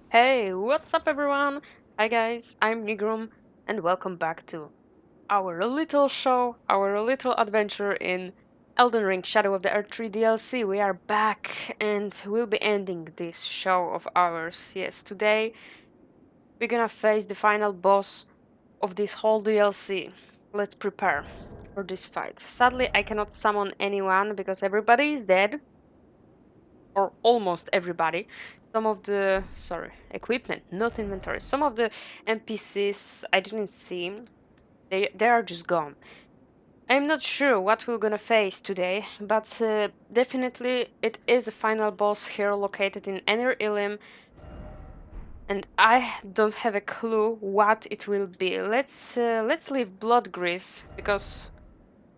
Hey, what's up everyone? Hi guys, I'm Nighrum and welcome back to our little show, our little adventure in Elden Ring Shadow of the Erdtree DLC. We are back and we'll be ending this show of ours. Yes, today we're gonna face the final boss of this whole DLC. Let's prepare for this fight. Sadly, I cannot summon anyone because everybody is dead, or almost everybody. Some of the, sorry, equipment, not inventory. Some of the NPCs I didn't see. They are just gone. I'm not sure what we're gonna face today, but definitely it is a final boss here located in Ender Ilim, and I don't have a clue what it will be. Let's leave Blood Grease because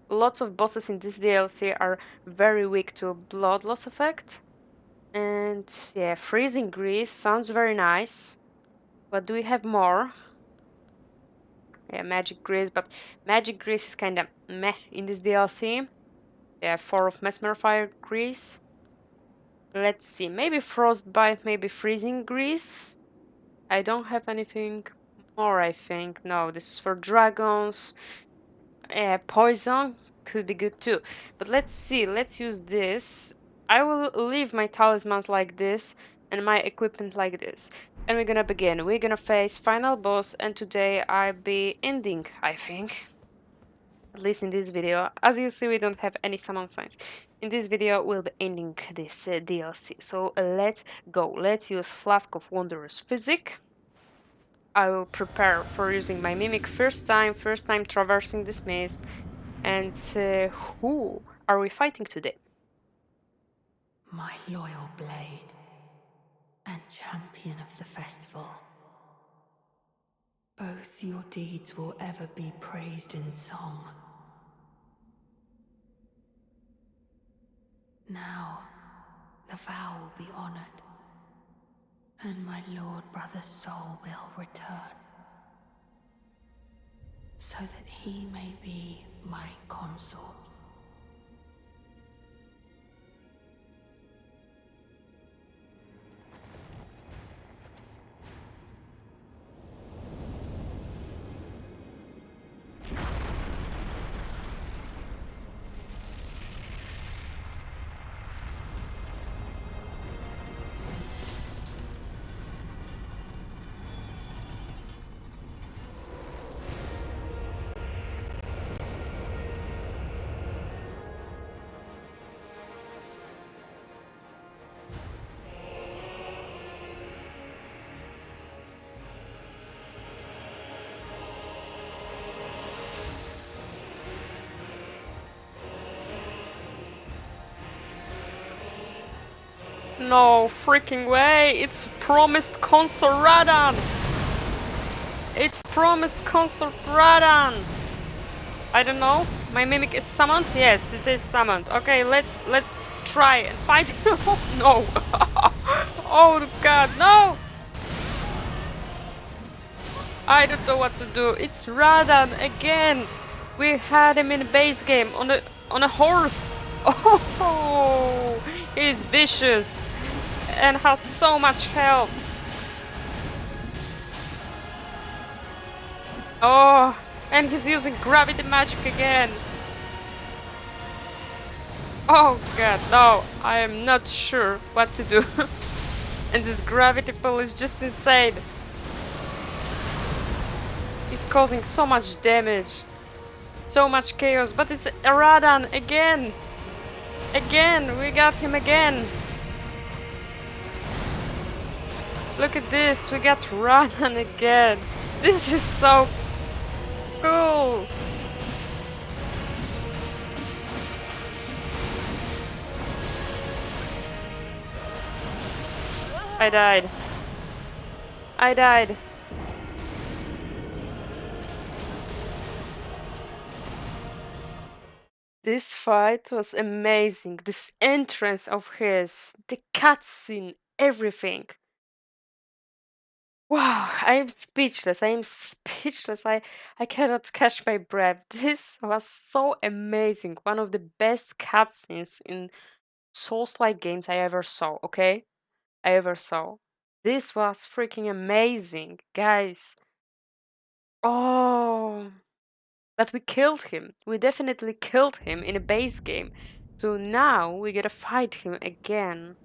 lots of bosses in this DLC are very weak to blood loss effect. And yeah, freezing grease sounds very nice. What do we have more? Yeah, magic grease, but magic grease is kind of meh in this DLC. Yeah, 4 of mesmer fire grease. Let's see, maybe frostbite, maybe freezing grease. I don't have anything more, I think. No, this is for dragons. Yeah, poison could be good too. But let's see, let's use this. I will leave my talismans like this and my equipment like this. And we're gonna begin. We're gonna face final boss, and today I'll be ending, I think. At least in this video. As you see, we don't have any summon signs. In this video, we'll be ending this DLC. So let's go. Let's use Flask of Wondrous Physic. I will prepare for using my Mimic first time traversing this maze. And who are we fighting today? My loyal blade and champion of the festival. Both your deeds will ever be praised in song. Now, the vow will be honored, and my lord brother's soul will return, so that he may be my consort. No freaking way! It's promised Consort Radahn! It's promised Consort Radahn! I don't know. My mimic is summoned? Yes, it is summoned. Okay, let's try and fight. No! Oh god, no! I don't know what to do. It's Radahn again. We had him in a base game on a horse. Oh, he's vicious and has so much health. Oh, and he's using gravity magic again. Oh god, no, I am not sure what to do. And this gravity pull is just insane. He's causing so much damage. So much chaos, but it's Radahn again! Again, we got him again! Look at this, we got Radahn again! This is so cool! I died. I died. This fight was amazing. This entrance of his, the cutscene, everything. Wow, I am speechless. I am speechless. I cannot catch my breath. This was so amazing. One of the best cutscenes in Souls-like games I ever saw, okay? I ever saw. This was freaking amazing, guys. Oh, but we killed him. We definitely killed him in a base game. So now we gotta fight him again.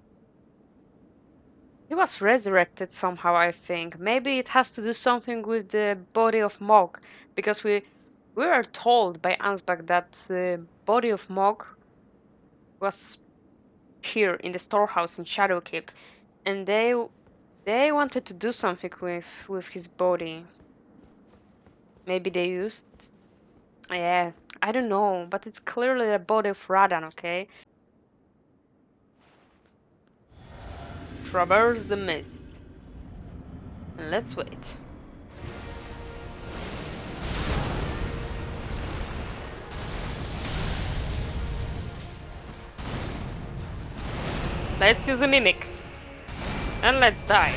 He was resurrected somehow, I think. Maybe it has to do something with the body of Mog, because we were told by Ansbach that the body of Mog was here in the storehouse in Shadowkeep, and they wanted to do something with his body. Maybe they used, yeah, I don't know, but it's clearly the body of Radahn, okay? Traverse the mist. And let's wait. Let's use a mimic. And let's die.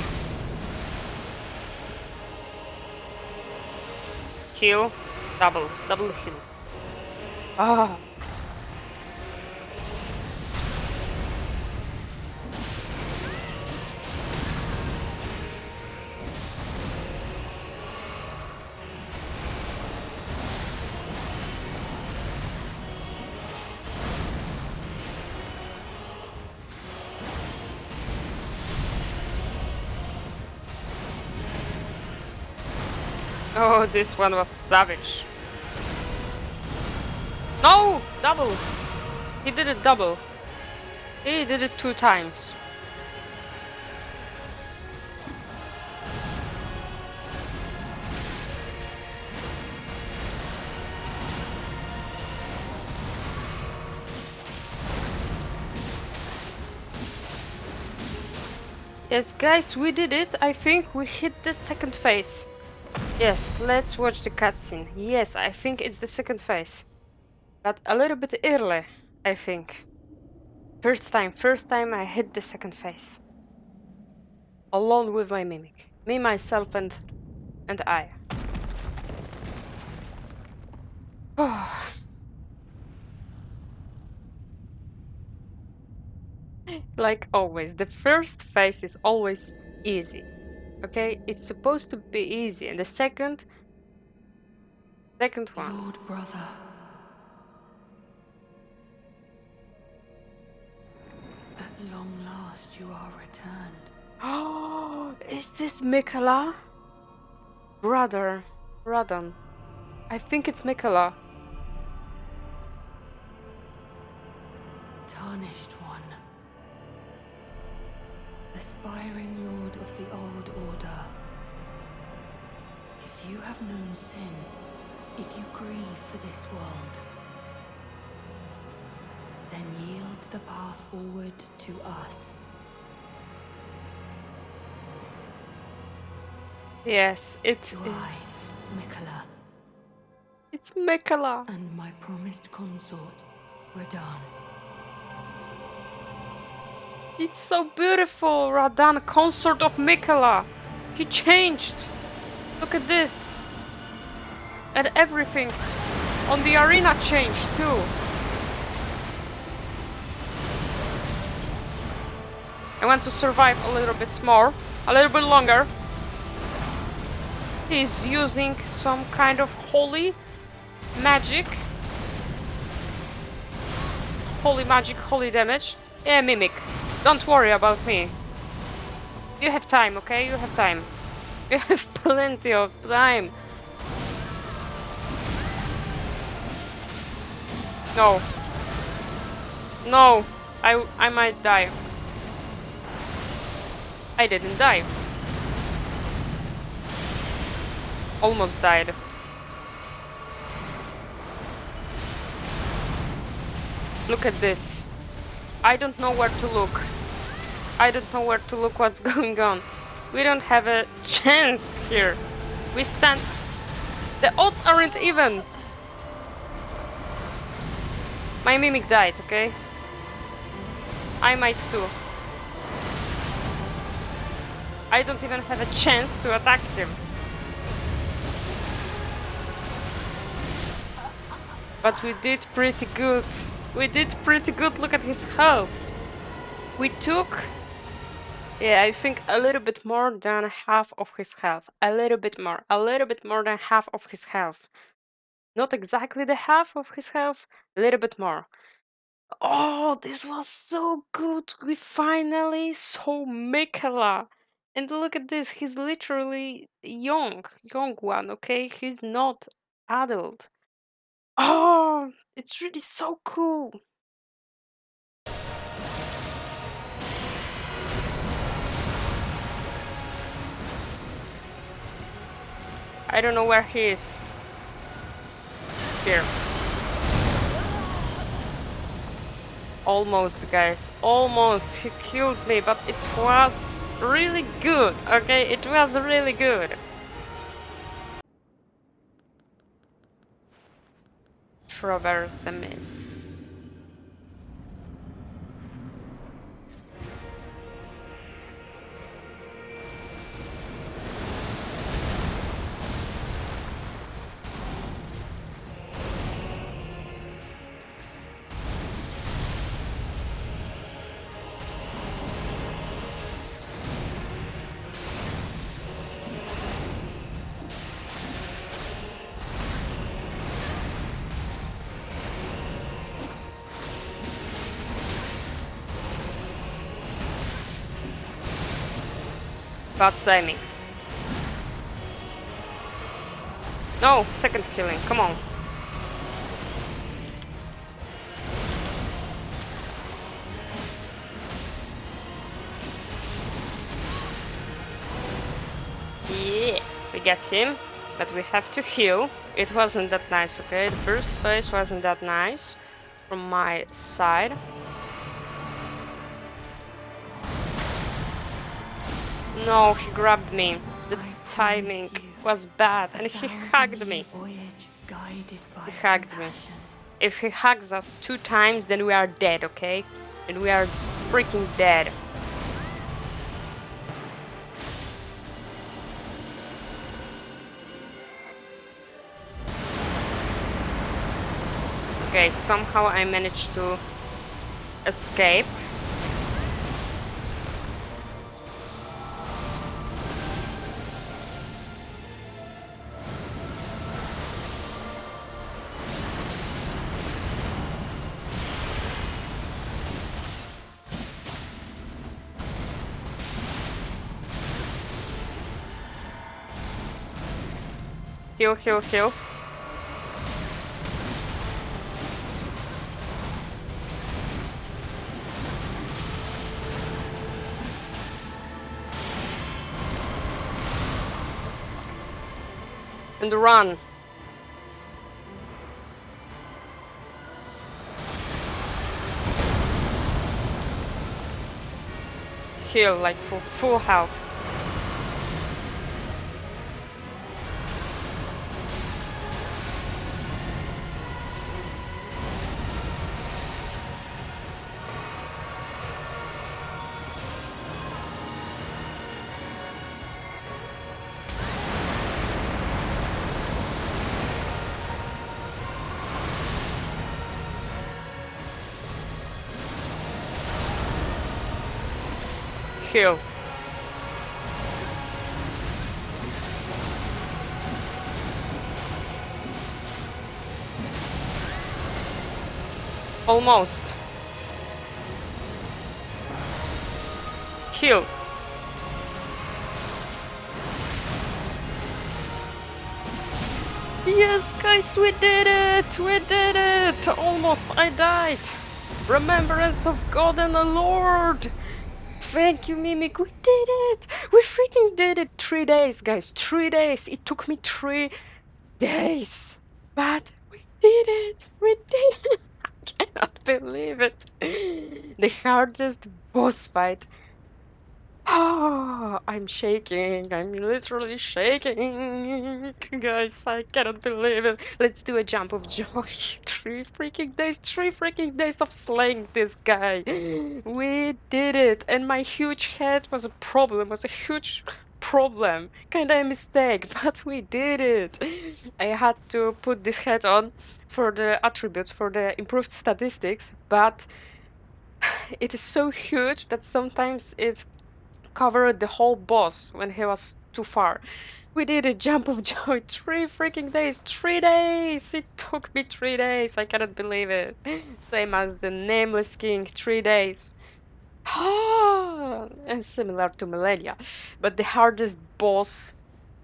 Heal. Double heal. Ah. Oh, this one was savage. No! Double! He did it double. He did it 2 times. Yes, guys, we did it. I think we hit the second phase. Yes, let's watch the cutscene. Yes, I think it's the second phase. But a little bit early, I think. First time I hit the second phase. Alone with my mimic. Me, myself, and I. Like always, the first phase is always easy. Okay, it's supposed to be easy, and the second one. Lord brother. At long last you are returned. Oh, is this Mikala? Brother, Radahn. I think it's Mikala. Tarnished one. Aspiring lord of the old order. If you have known sin, if you grieve for this world, then yield the path forward to us. Yes, it To is. Mikala. It's Mikala. And my promised consort, Radahn. It's so beautiful, Radahn, consort of Mikala. He changed. Look at this. And everything on the arena changed too. I want to survive a little bit more, a little bit longer. He's using some kind of holy magic. Holy magic, holy damage. Yeah, mimic. Don't worry about me. You have time, okay? You have time. You have plenty of time. No. No. I might die. I didn't die. Almost died. Look at this. I don't know where to look. I don't know where to look what's going on. We don't have a chance here. We stand... The odds aren't even. My mimic died, okay? I might too. I don't even have a chance to attack him. But we did pretty good. We did pretty good. Look at his health. We took Yeah, I think a little bit more than half of his health. A little bit more. A little bit more than half of his health. Not exactly the half of his health, a little bit more. Oh, this was so good. We finally saw Mikela. And look at this. He's literally young one, okay? He's not adult. Oh, it's really so cool. I don't know where he is. Here. Almost, guys. Almost. He killed me, but it was really good, okay? It was really good. Traverse the mist. Bad timing. No, second killing, come on. Yeah, we get him, but we have to heal. It wasn't that nice, okay? The first phase wasn't that nice from my side. No, he grabbed me. The timing was bad, and he hugged me. He hugged me. If he hugs us 2 times, then we are dead, okay? And we are freaking dead. Okay, somehow I managed to escape. Heal, heal, heal. And run. Heal, like full health. Heal. Almost. Heal. Yes, guys, we did it! We did it! Almost, I died! Remembrance of God and the Lord! Thank you, Mimic, we did it! We freaking did it! 3 days, guys, 3 days! It took me 3 days! But we did it! We did it! I cannot believe it! The hardest boss fight. Oh, I'm shaking. I'm literally shaking. Guys, I cannot believe it. Let's do a jump of joy. 3 freaking days of slaying this guy. We did it. And my huge head was a problem, was a huge problem. Kinda a mistake, but we did it. I had to put this head on for the attributes, for the improved statistics, but it is so huge that sometimes it covered the whole boss when he was too far. We did a jump of joy. 3 freaking days. 3 days. It took me 3 days. I cannot believe it. Same as the Nameless King. 3 days. And similar to Millennia. But the hardest boss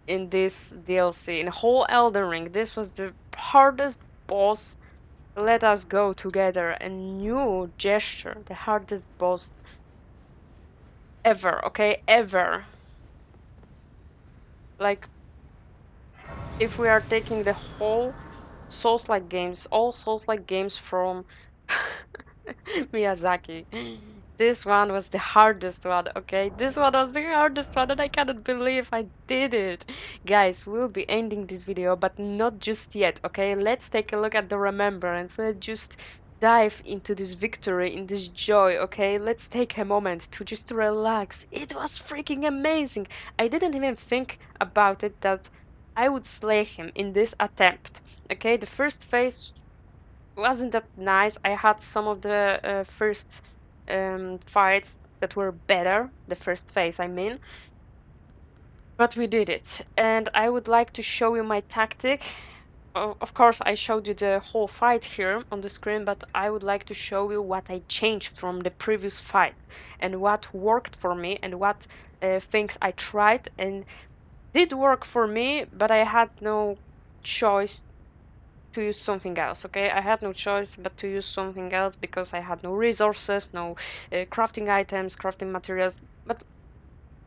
in this DLC, in whole Elden Ring, this was the hardest boss. Let us go together. A new gesture. The hardest boss ever. Okay, ever. Like, if we are taking the whole Souls-like games, all Souls-like games from Miyazaki, this one was the hardest one, okay? This one was the hardest one, and I cannot believe I did it. Guys, we'll be ending this video, but not just yet, okay? Let's take a look at the remembrance. Let's just dive into this victory, in this joy, okay? Let's take a moment to just relax. It was freaking amazing. I didn't even think about it that I would slay him in this attempt. Okay, the first phase wasn't that nice. I had some of the first fights that were better. The first phase, I mean. But we did it. And I would like to show you my tactic. Of course, I showed you the whole fight here on the screen, but I would like to show you what I changed from the previous fight and what worked for me and what things I tried and did work for me, but I had no choice to use something else. Okay, I had no choice but to use something else because I had no resources, no crafting items, crafting materials. But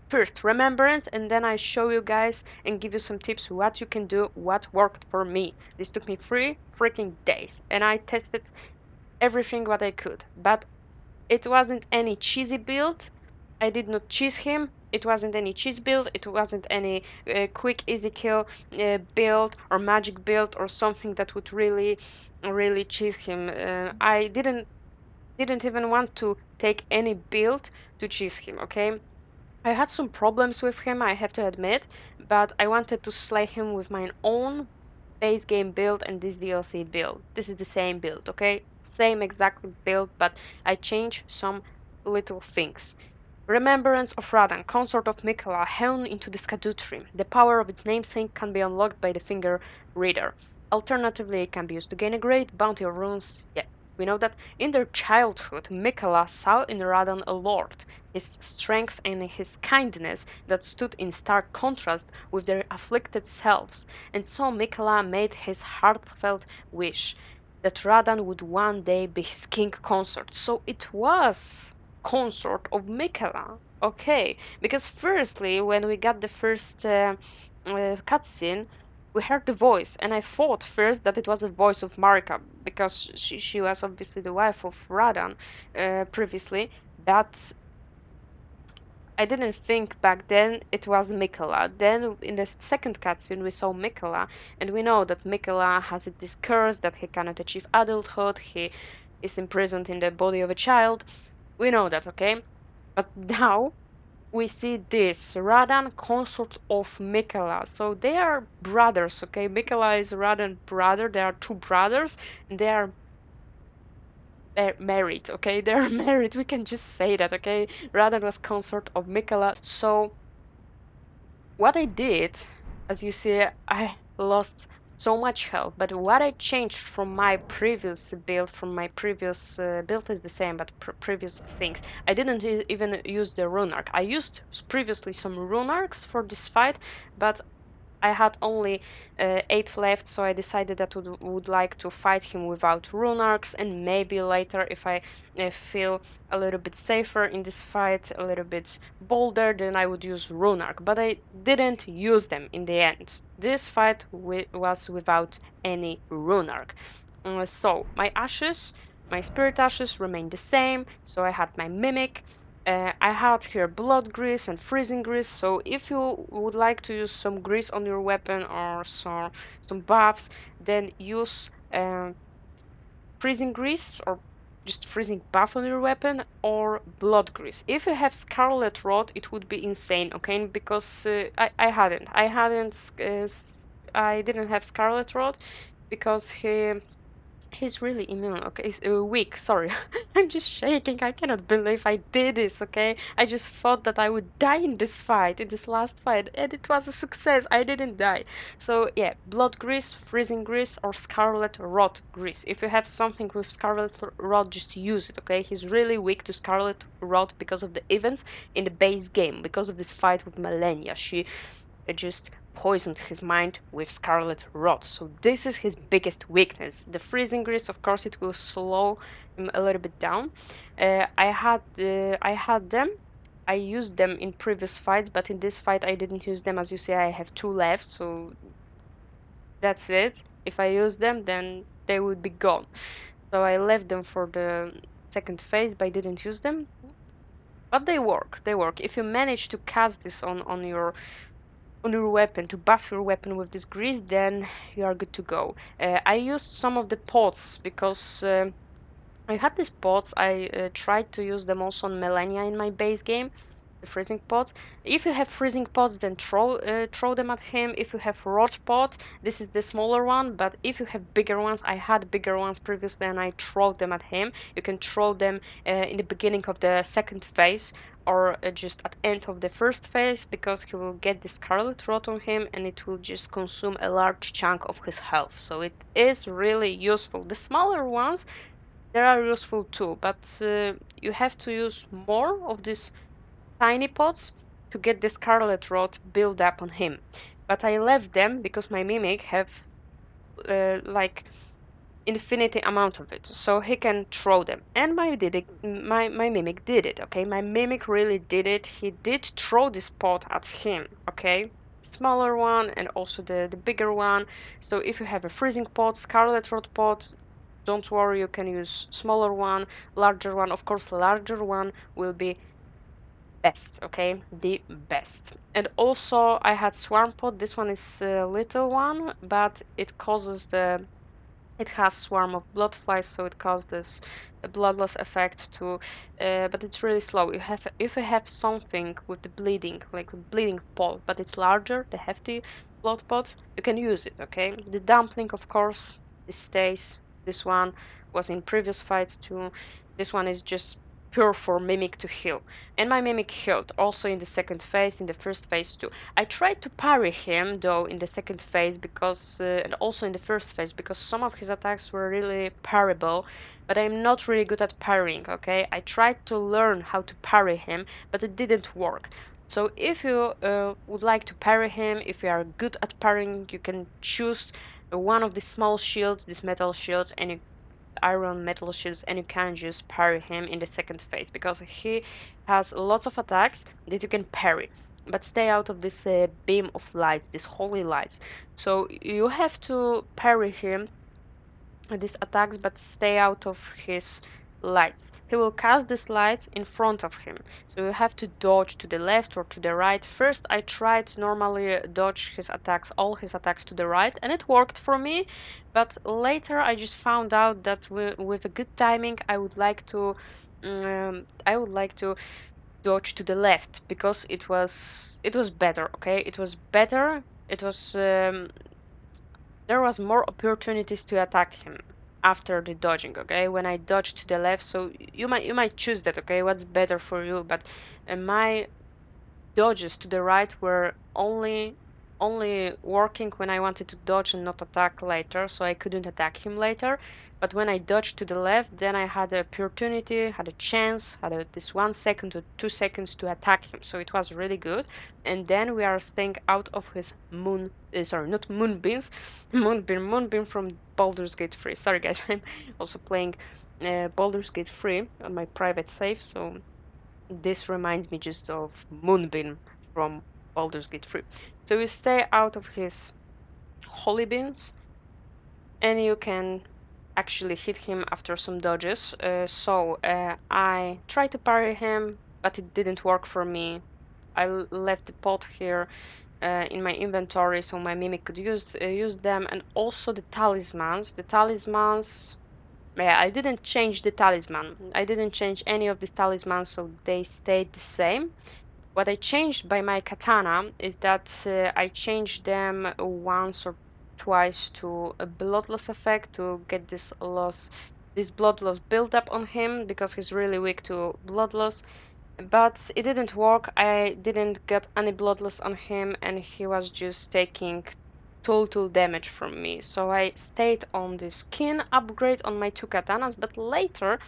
first remembrance, and then I show you guys and give you some tips what you can do, what worked for me. This took me 3 freaking days and I tested everything what I could, but it wasn't any cheesy build. I did not cheese him. It wasn't any cheese build. It wasn't any quick easy kill build or magic build or something that would really cheese him. I didn't even want to take any build to cheese him. Okay, I had some problems with him, I have to admit, but I wanted to slay him with my own base game build and this DLC build. This is the same build, okay? Same exact build, but I changed some little things. Remembrance of Radahn, consort of Miquella, hewn into the Scadutree. The power of its namesake can be unlocked by the finger reader. Alternatively, it can be used to gain a great bounty of runes. Yeah, we know that. In their childhood, Miquella saw in Radahn a lord, his strength and his kindness that stood in stark contrast with their afflicted selves, and so Miquella made his heartfelt wish that Radahn would one day be his king consort. So it was consort of Miquella. Okay, because firstly, when we got the first cutscene, we heard the voice, and I thought first that it was a voice of Marika because she was obviously the wife of Radahn previously, but I didn't think back then it was Miquella. Then in the second cutscene we saw Miquella, and we know that Miquella has this curse that he cannot achieve adulthood. He is imprisoned in the body of a child. We know that, okay? But now we see this Radahn, consort of Miquella. So they are brothers, okay? Miquella is Radahn brother. They are two brothers, and they are married, okay? They're married. We can just say that, okay? Radahn was consort of Miquella. So what I did, as you see, I lost so much health, but what I changed from my previous build, build is the same, but previous things. I didn't even use the rune arc. I used previously some rune arcs for this fight, but I had only 8 left, so I decided that would like to fight him without rune arcs, and maybe later, if I feel a little bit safer in this fight, a little bit bolder, then I would use rune arc. But I didn't use them in the end. This fight was without any rune arc. So my spirit ashes remained the same. So I had my mimic. I had here blood grease and freezing grease, so if you would like to use some grease on your weapon or some buffs, then use freezing grease or just freezing buff on your weapon or blood grease. If you have scarlet rot, it would be insane, okay? Because I didn't have scarlet rot because He's really immune, okay? He's weak, sorry. I'm just shaking. I cannot believe I did this, okay? I just thought that I would die in this fight, in this last fight, and it was a success. I didn't die. So, yeah, blood grease, freezing grease, or scarlet rot grease. If you have something with scarlet rot, just use it, okay? He's really weak to scarlet rot because of the events in the base game, because of this fight with Malenia. She just poisoned his mind with scarlet rot. So this is his biggest weakness. The freezing grease, of course, it will slow him a little bit down. I had them. I used them in previous fights, but in this fight I didn't use them. As you see, I have two left, so that's it. If I use them, then they would be gone. So I left them for the second phase, but I didn't use them. But they work. They work. If you manage to cast this on your weapon to buff your weapon with this grease, then you are good to go. I used some of the pots because I had these pots. I tried to use them also on Melania in my base game, the freezing pots. If you have freezing pots, then throw them at him. If you have rot pot, this is the smaller one. But if you have bigger ones, I had bigger ones previously, and I throw them at him. You can throw them in the beginning of the second phase, or just at end of the first phase, because he will get the scarlet rot on him, and it will just consume a large chunk of his health. So it is really useful. The smaller ones, they are useful too, but you have to use more of these tiny pots to get the scarlet rot build up on him. But I left them because my mimic have like infinity amount of it, so he can throw them. And my mimic did it. Okay, my mimic really did it. He did throw this pot at him. Okay, smaller one and also the bigger one. So if you have a freezing pot, scarlet rot pot, don't worry, you can use smaller one, larger one. Of course, larger one will be best, okay, the best. And also I had swarm pot. This one is a little one, but it has swarm of blood flies, so it causes a bloodless effect too. But it's really slow. If you have something with the bleeding, like a bleeding pot, but it's larger, the hefty blood pot, you can use it. Okay. The dumpling, of course, this stays. This one was in previous fights too. This one is just pure for mimic to heal, and my mimic healed also in the second phase, in the first phase too. I tried to parry him though in the second phase because, and also in the first phase, because some of his attacks were really parryable, but I'm not really good at parrying, okay? I tried to learn how to parry him, but it didn't work. So if you would like to parry him, if you are good at parrying, you can choose one of the small shields, these metal shields, and you iron metal shields, and you can just parry him in the second phase because he has lots of attacks that you can parry, but stay out of this beam of light, this holy lights. So you have to parry him these attacks, but stay out of his lights. He will cast these lights in front of him, so you have to dodge to the left or to the right. First I tried normally dodge his attacks, all his attacks to the right, and it worked for me, but later I just found out that with a good timing I would like to dodge to the left because it was better. Okay, it was better. It was there was more opportunities to attack him after the dodging. Okay, when I dodged to the left, so you might choose that. Okay, what's better for you? But my dodges to the right were only working when I wanted to dodge and not attack later, so I couldn't attack him later. But when I dodged to the left, then I had the opportunity, had a chance, this 1 second or 2 seconds to attack him. So it was really good. And then we are staying out of his sorry, not moonbeams, moonbeam from Baldur's Gate 3. Sorry guys, I'm also playing Baldur's Gate 3 on my private save, so this reminds me just of Moonbeam from Baldur's Gate 3. So you stay out of his holy beans, and you can actually hit him after some dodges. I tried to parry him, but it didn't work for me. I left the pot here in my inventory so my mimic could use them, and also the talismans. The talismans, yeah, I didn't change the talisman. I didn't change any of these talismans, so they stayed the same. What I changed by my katana is that I changed them once or twice to a blood loss effect to get this blood loss build up on him because he's really weak to blood loss. But it didn't work. I didn't get any blood loss on him, and he was just taking total damage from me. So I stayed on the skin upgrade on my two katanas, but later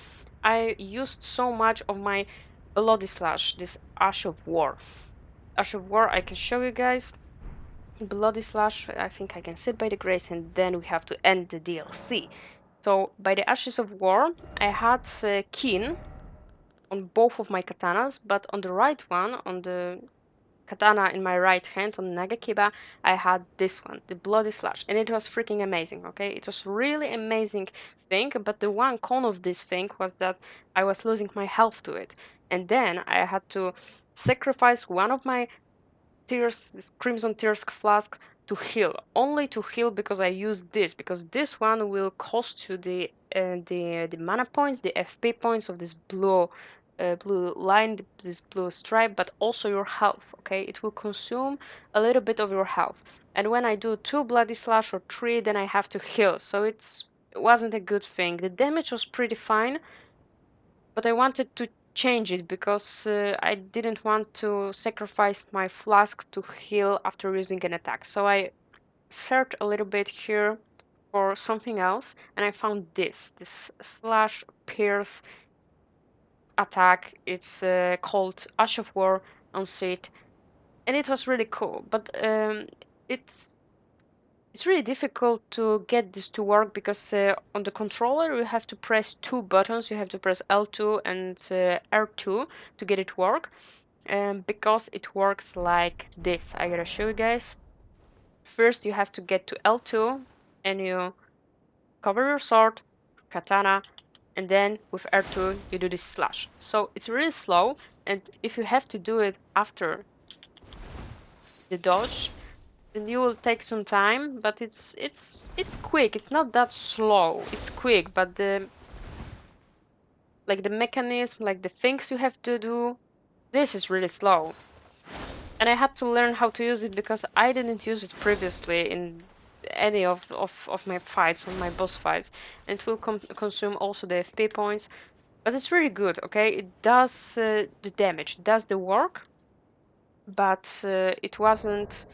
I used so much of my bloody slash, this Ash of War. Ash of War, I can show you guys. Bloody slash, I think I can sit by the grace, and then we have to end the DLC. So by the Ashes of War, I had Keen on both of my katanas, but on the right one, on the katana in my right hand, on Nagakiba, I had this one, the Bloody Slash, and it was freaking amazing, okay? It was really amazing thing, but the one con of this thing was that I was losing my health to it. And then I had to sacrifice one of my tears, this Crimson Tears flask to heal, only to heal because I use this, because this one will cost you the mana points, the FP points of this blue line, this blue stripe, but also your health. Okay, it will consume a little bit of your health. And when I do two bloody slash or three, then I have to heal. So it wasn't a good thing. The damage was pretty fine, but I wanted to change it because I didn't want to sacrifice my flask to heal after using an attack. So I searched a little bit here for something else, and I found this slash pierce attack. It's called Ash of War on Seat, and it was really cool. But it's it's really difficult to get this to work because on the controller you have to press two buttons. You have to press L2 and R2 to get it work. Because it works like this. I gotta show you guys. First you have to get to L2 and you cover your sword, katana, and then with R2 you do this slash. So it's really slow, and if you have to do it after the dodge, then you will take some time, but it's quick. It's not that slow. It's quick, but the mechanism, like the things you have to do, this is really slow. And I had to learn how to use it because I didn't use it previously in any of my fights, or my boss fights. And it will consume also the FP points. But it's really good, okay? It does the damage, it does the work, but it wasn't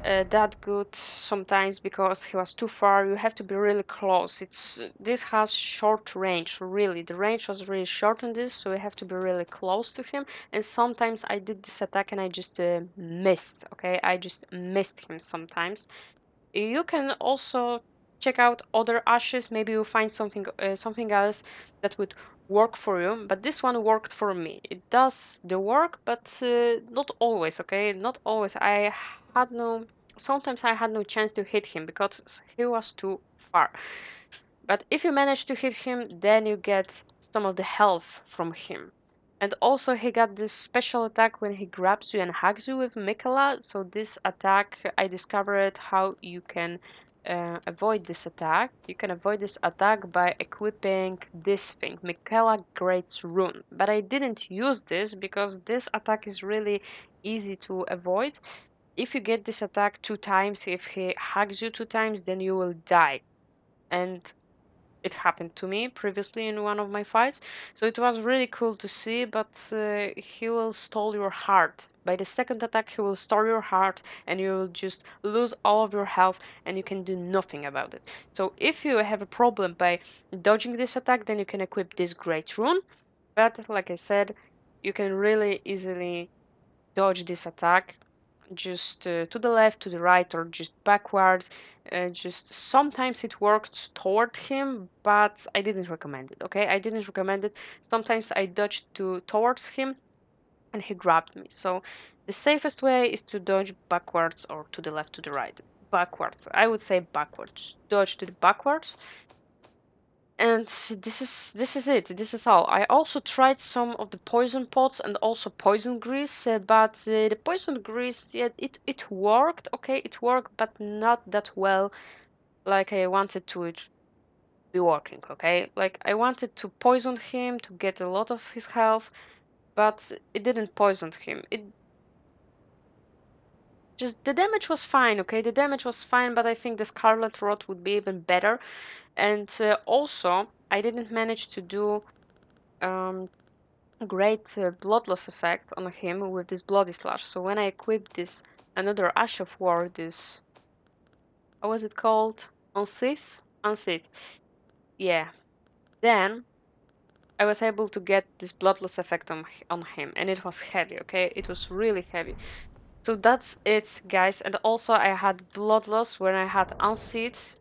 that good sometimes because he was too far. You have to be really close. This has short range, really. The range was really short on this, so you have to be really close to him. And sometimes I did this attack and I just missed, okay? I just missed him sometimes. You can also check out other ashes. Maybe you'll find something else that would work for you. But this one worked for me. It does the work, but not always. Okay, not always. Had no. Sometimes I had no chance to hit him because he was too far. But if you manage to hit him, then you get some of the health from him. And also he got this special attack when he grabs you and hugs you with Mikela. So this attack, I discovered how you can avoid this attack. You can avoid this attack by equipping this thing, Mikela Great's Rune. But I didn't use this because this attack is really easy to avoid. If you get this attack two times, if he hugs you two times, then you will die. And it happened to me previously in one of my fights. So it was really cool to see, but he will stall your heart. By the second attack, he will stall your heart and you will just lose all of your health and you can do nothing about it. So if you have a problem by dodging this attack, then you can equip this great rune. But like I said, you can really easily dodge this attack just to the left, to the right, or just backwards. Just sometimes it worked toward him, but I didn't recommend it. Okay, I didn't recommend it. Sometimes I dodged towards him, and he grabbed me. So the safest way is to dodge backwards or to the left, to the right. Backwards. I would say backwards. Dodge to the backwards. And this is it. This is all. I also tried some of the poison pots and also poison grease, but the poison grease, yeah, it worked. Okay, it worked, but not that well like I wanted to it be working. Okay, like I wanted to poison him to get a lot of his health, but it didn't poison him. just the damage was fine, okay? The damage was fine, but I think the Scarlet Rot would be even better. And also, I didn't manage to do um, great bloodless effect on him with this Bloody Slash. So when I equipped this another Ash of War, this, how was it called? Unsith? Unsith. Yeah. Then I was able to get this bloodless effect on him, and it was heavy, okay? It was really heavy. So that's it, guys. And also I had bloodless when I had Unseat,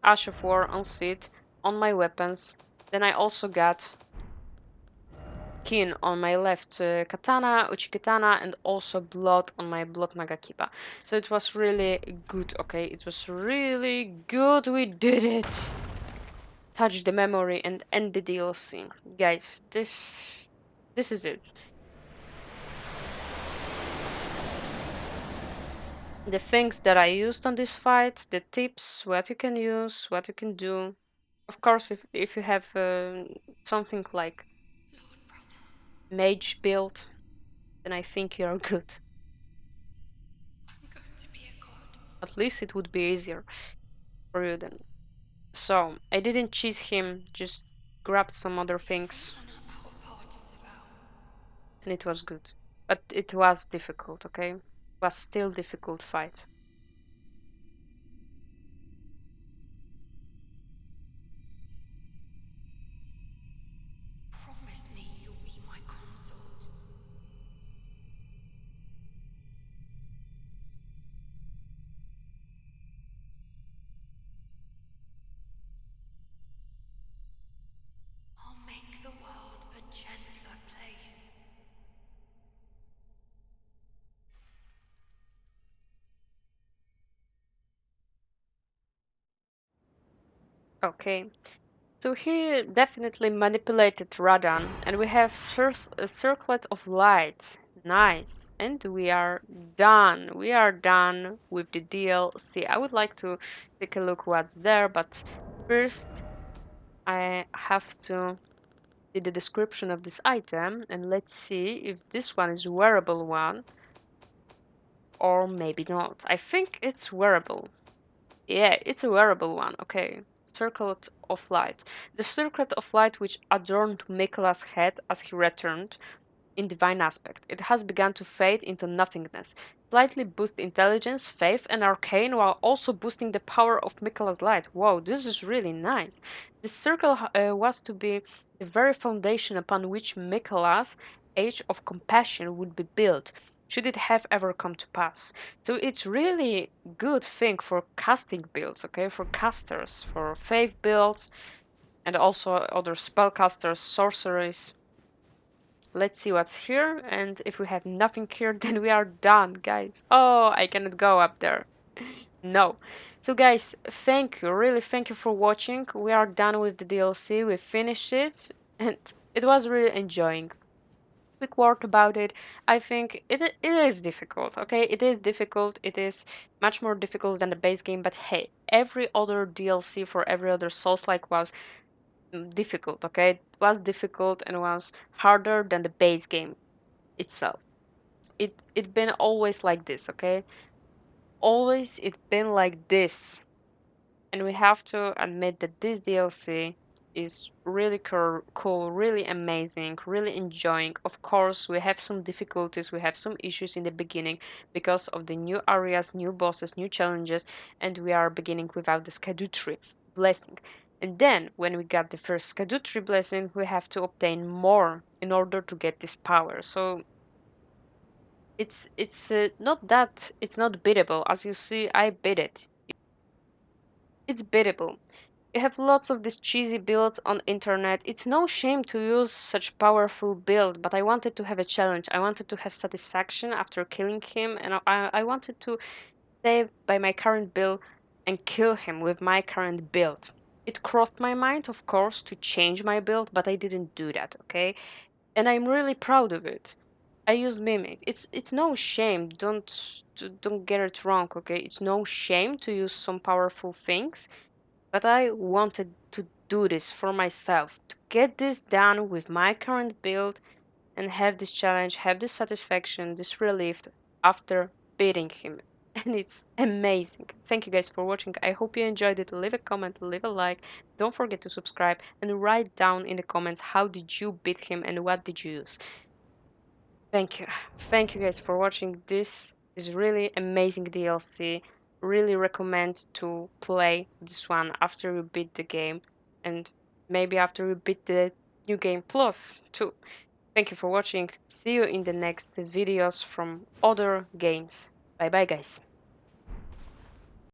Ash of War, Unseat on my weapons. Then I also got Kin on my left katana, Uchi katana, and also blood on my blood Nagakiba. So it was really good, okay? It was really good. We did it. Touch the memory and end the DLC. Guys, this is it. The things that I used on this fight, the tips, what you can use, what you can do. Of course, if you have something like mage build, then I think you're good. I'm going to be a god. At least it would be easier for you then. So I didn't cheese him, just grabbed some other If we things, honor our part of the vow, and it was good. But it was difficult, okay? It was still difficult fight. promise me you'll be my consort. I'll make the world a gentler place. Okay. So he definitely manipulated Radahn, and we have a circlet of light. Nice. And we are done. We are done with the DLC. I would like to take a look what's there, but first I have to see the description of this item, and let's see if this one is wearable one or maybe not. I think it's wearable. Yeah, it's a wearable one. Okay. Circlet of Light. The Circlet of Light which adorned Mikola's head as he returned in divine aspect. It has begun to fade into nothingness, slightly boost intelligence, faith, and arcane while also boosting the power of Mikola's light. Whoa, this is really nice. This circle was to be the very foundation upon which Mikola's Age of Compassion would be built, should it have ever come to pass. So it's really good thing for casting builds, okay, for casters, for faith builds, and also other spellcasters, sorceries. Let's see what's here, and if we have nothing here, then we are done, guys. Oh, I cannot go up there. No. So guys, thank you, really thank you for watching. We are done with the DLC, we finished it, and it was really enjoying. Quick word about it. I think it is difficult, okay? It is difficult. It is much more difficult than the base game, but hey, every other DLC for every other Souls-like was difficult, okay? It was difficult and was harder than the base game itself. It been always like this, okay? Always it been like this. And we have to admit that this DLC is really cool, really amazing, really enjoying. Of course, we have some difficulties, we have some issues in the beginning because of the new areas, new bosses, new challenges, and we are beginning without the Scadutri blessing. And then, when we got the first Scadutri blessing, we have to obtain more in order to get this power. So it's not that it's not beatable. As you see, I beat it. It's beatable. You have lots of these cheesy builds on internet. It's no shame to use such powerful build, but I wanted to have a challenge. I wanted to have satisfaction after killing him, and I wanted to stay by my current build and kill him with my current build. It crossed my mind, of course, to change my build, but I didn't do that, okay? And I'm really proud of it. I use Mimic. It's no shame. Don't get it wrong, okay? It's no shame to use some powerful things, but I wanted to do this for myself, to get this done with my current build and have this challenge, have this satisfaction, this relief after beating him. And it's amazing. Thank you guys for watching. I hope you enjoyed it. Leave a comment, leave a like. Don't forget to subscribe and write down in the comments how did you beat him and what did you use. Thank you. Thank you guys for watching. This is really amazing DLC. Really recommend to play this one after you beat the game and maybe after you beat the new game plus too. Thank you for watching. See you in the next videos from other games. Bye bye guys.